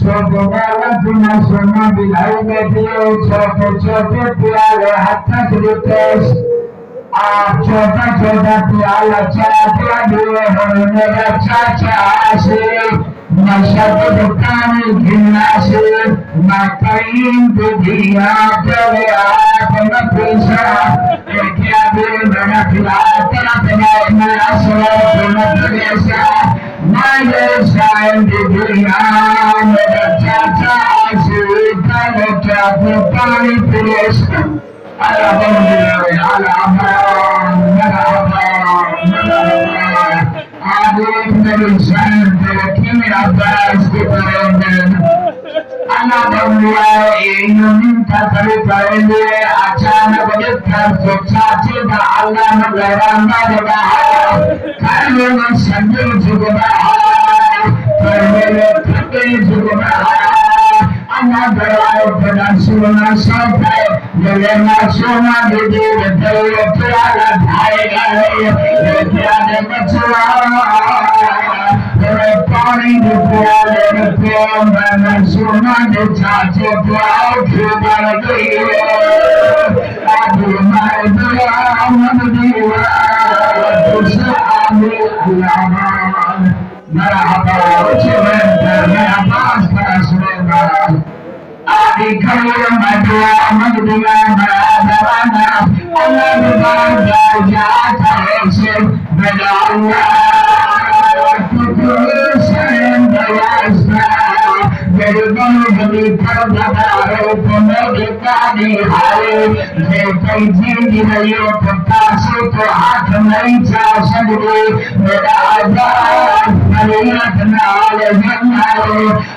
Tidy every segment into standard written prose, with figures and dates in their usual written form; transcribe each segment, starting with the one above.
ছোটবেলা দিনা সোনা বিলাইবে দিয়ে ছোট ছোট পিয়ালে হাত থাকতে আর ছোট ছোট পিয়ালা চাপিয়া দিয়ে হরিণের চাচা আসে নশাতে দোকানে ঘিন্না আসে মাথাইন দিয়া চলে আপন পয়সা একিয়া দিয়ে মেনা খিলাতে আপনা এমন আসলে প্রেম পয়সা মায়ের সাইন দিয়া মেনা চাচা আসে তাহলে চাপে পানি পয়সা Alhamdulillah, Allah berlalu dengan sunnah sampai dengan sunnah di betul tiada daya tiada kecuali berpani di tiada betul dengan sunnah di caci tiada tiada dia aduh mai bilang dia bersama Allah merhaba ucapan merhaba sekarang Adi kaya madya madya madya Allah berbahagia jasa esok bela Allah kutusan dayasa Berban beli perbaharu pemedikani hari Zekai jindi rayu pekasi tuhat meja sendiri Berada melihat nala jannah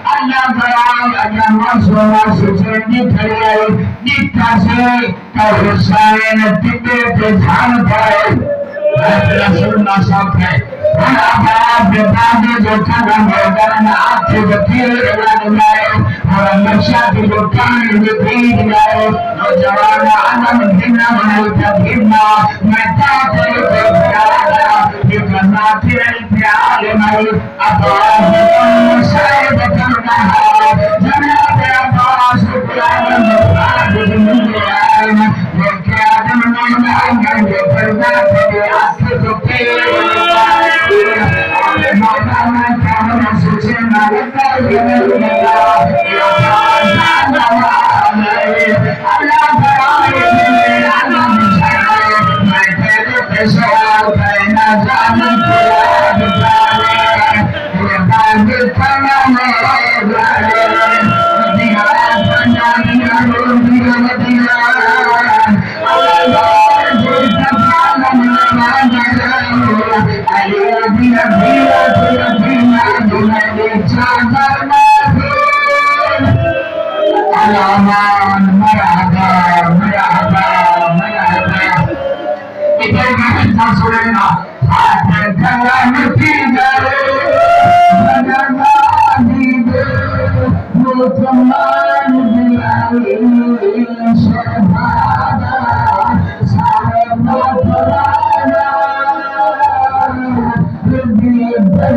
Allah berang ada masuk jadi kalian dikasih kehusain tipe berjalan baik Rasulullah sampai Anak berbagi jodoh dan hati betul dengan baik orang masyarakat bukan lebih baik jangan anak menghina menolak hina mereka berbicara bukan mati piala mai apa saya berkata jangan berapa sebulan berada di dunia mereka menanyakan berbagai di atas kepala Baby, I